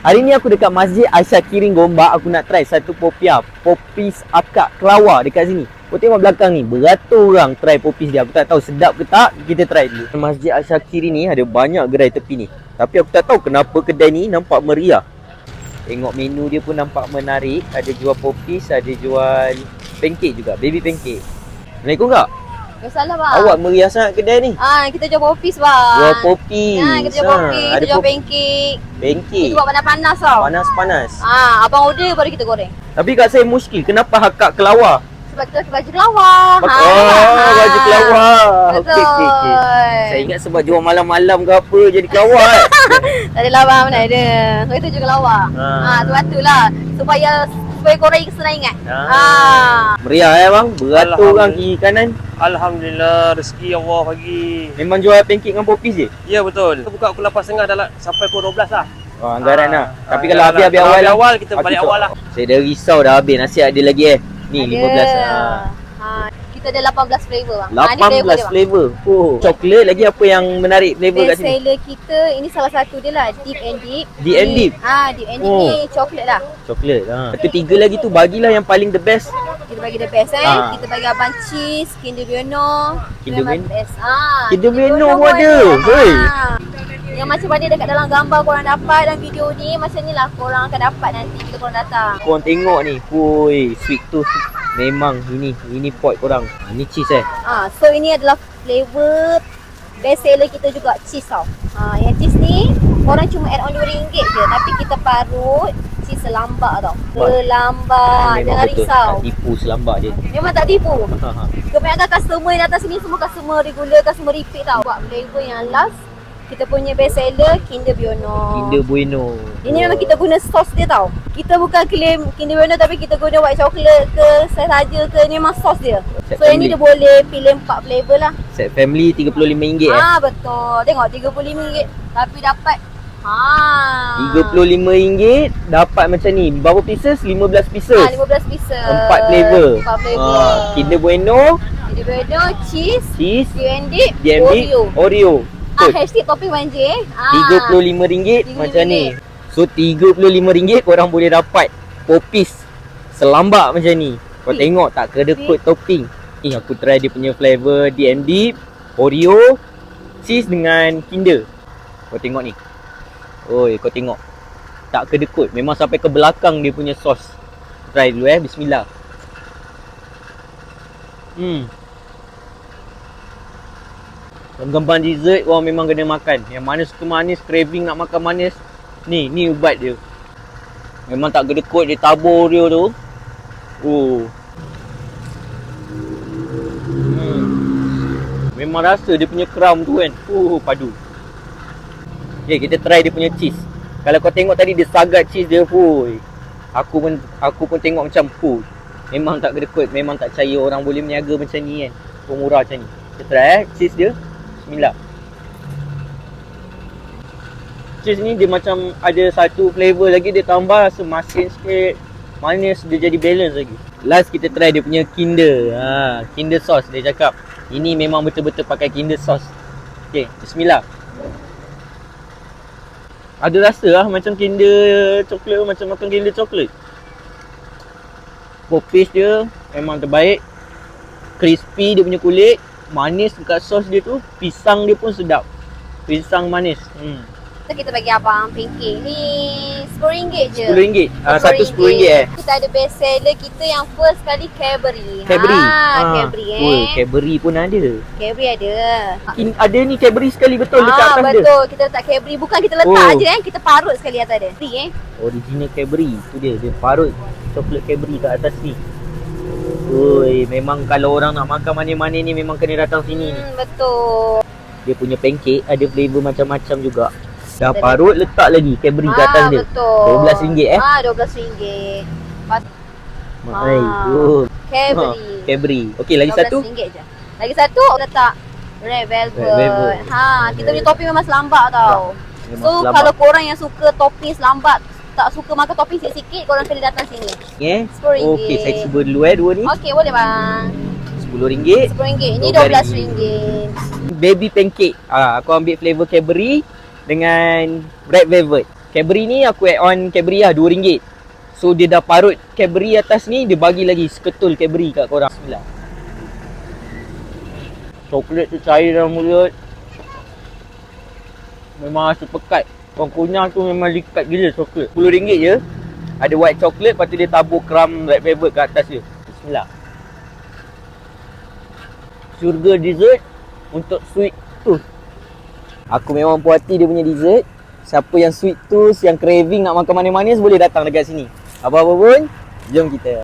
Hari ni aku dekat Masjid Asyakirin Gombak. Aku nak try satu popia, popis akak kelawar dekat sini. Kau tengok belakang ni, beratus orang try popis dia. Aku tak tahu sedap ke tak, kita try dulu. Masjid Asyakirin ni ada banyak gerai tepi ni. Tapi aku tak tahu kenapa kedai ni nampak meriah. Tengok menu dia pun nampak menarik. Ada jual popis, ada jual pancake juga, baby pancake. Assalamualaikum kak. Masalah bang. Awak meriah sangat kedai ni. Kita jual popis bang. Jual popis. Kita jual popis, ada kita jual pancake. Pancake. Kita buat panas-panas tau. Panas-panas. Abang order baru kita goreng. Tapi kat saya muskil, kenapa hakak kelawar? Sebab kita pakai baju kelawar. Baju kelawar. Betul. Okay. Saya ingat sebab jual malam-malam ke apa jadi kelawar Tak adalah bang, mana ada. So itu juga kelawar. Sebab tu lah. Supaya korang senang ingat. Meriah bang, beratus orang kiri kanan. Alhamdulillah, rezeki Allah bagi. Memang jual pancake dengan popis je? Ya betul. Kita buka pukul 8.30 dah sampai pukul 12 lah. Anggaran lah. Tapi kalau habis-habis awal kita balik awal lah. Saya dah risau dah habis, nasi ada lagi Ni ada. 15. Kita ada 18 flavor bang. 18 flavor. Coklat lagi apa yang menarik flavor kat sini? Best seller kita, ini salah satu dia lah, Deep and Deep. Deep and Deep? Deep and Deep ni coklat lah. Coklat. Itu tiga lagi tu bagilah yang paling the best. Kita bagi the best Kita bagi abang cheese, Kinder Bueno. Kinder Bueno? Kinder Bueno pun ada. Yang macam mana dekat dalam gambar korang dapat dalam video ni, macam ni lah korang akan dapat nanti bila korang datang. Korang tengok ni, sweet tu. Memang ini pot korang. Ini cheese So ini adalah flavor best seller kita juga, cheese tau. Yang cheese ni korang cuma add on RM2 je, tapi kita parut cheese selambak tau. Selambak, jangan risau. Tak tipu selambak dia. Memang tak tipu. Kebanyakan customer yang datang sini semua customer regular, customer repeat tau. Buat flavor yang last, kita punya best seller Kinder Bueno. Kinder Bueno. Ini memang kita guna sos dia tau. Kita bukan claim Kinder Bueno tapi kita guna white chocolate ke saja ke, ni memang sos dia. So yang ni dia boleh pilih 4 flavor lah. Set family RM35 betul. Tengok RM35 tapi dapat RM35 dapat macam ni. Berapa pieces? 15 pieces. 15 pieces. 4 flavor. Kinder Bueno, cheese, D&D, Oreo. Hashtag topping manja RM35 macam ni. So RM35 korang boleh dapat popis selambak macam ni. Kau tengok tak kedekut topping. Ni aku try dia punya flavor D&D, Oreo, cheese dengan Kinder. Kau tengok ni. Kau tengok. Tak kedekut. Memang sampai ke belakang dia punya sos. Try dulu bismillah. Gambar dessert orang memang kena makan. Yang mana suka manis, craving nak makan manis, ni ubat dia. Memang tak kedekut, dia tabur dia tu. Memang rasa dia punya crumb tu kan. Padu. Okay, kita try dia punya cheese. Kalau kau tengok tadi dia sagat cheese dia. Aku pun tengok macam memang tak kedekut. Memang tak percaya orang boleh meniaga macam ni kan. Murah macam ni. Kita try cheese dia. Bismillah. Cheese ni dia macam ada satu flavor lagi, dia tambah rasa masin sikit, manis, dia jadi balance lagi. Last kita try dia punya Kinder. Kinder sauce dia cakap. Ini memang betul-betul pakai Kinder sauce. Okay, bismillah. Ada rasa lah macam Kinder coklat, macam makan Kinder coklat. Popis dia memang terbaik. Crispy dia punya kulit. Manis dekat sos dia tu. Pisang dia pun sedap. Pisang manis. Kita bagi abang pancake ni RM10 je. RM10. Satu RM10 Kita ada best seller kita yang first kali Cadbury. Cadbury pun ada. Cadbury ada. Ada ni Cadbury sekali betul dekat atas dia. Betul. Kita letak Cadbury. Bukan kita letak je kita parut sekali atas dia. Original Cadbury. Tu dia parut coklat Cadbury kat atas ni. Memang kalau orang nak makan manis-manis ni memang kena datang sini ni. Betul. Dia punya pancake ada flavor macam-macam juga. Dah parut letak lagi Cadbury kat atas dia. Betul. RM12 RM12. Cadbury. Okey, lagi satu. RM12 je. Lagi satu letak Red Velvet. Kita punya topping memang selambak tau. So kalau korang yang suka topping selambak, tak suka makan topping sikit-sikit, korang kena datang sini. RM10. Okey, saya cuba dulu dua ni. Okey, boleh bang. RM10. Ini RM12. Baby pancake. Aku ambil flavor Cadbury dengan Red Velvet. Cadbury ni aku add on Cadbury lah RM2. So dia dah parut Cadbury atas ni, dia bagi lagi seketul Cadbury kat korang. Bismillah. Coklat tu cair dalam mulut. Memang rasa pekat. Orang kunyah tu memang likat gila coklat. RM10 je. Ada white coklat, lepas tu dia tabur crumb red velvet kat atas dia. Bismillah. Syurga dessert untuk sweet tooth. Aku memang puas hati dia punya dessert. Siapa yang sweet tooth, yang craving nak makan manis-manis boleh datang dekat sini. Apa-apa pun, jom kita.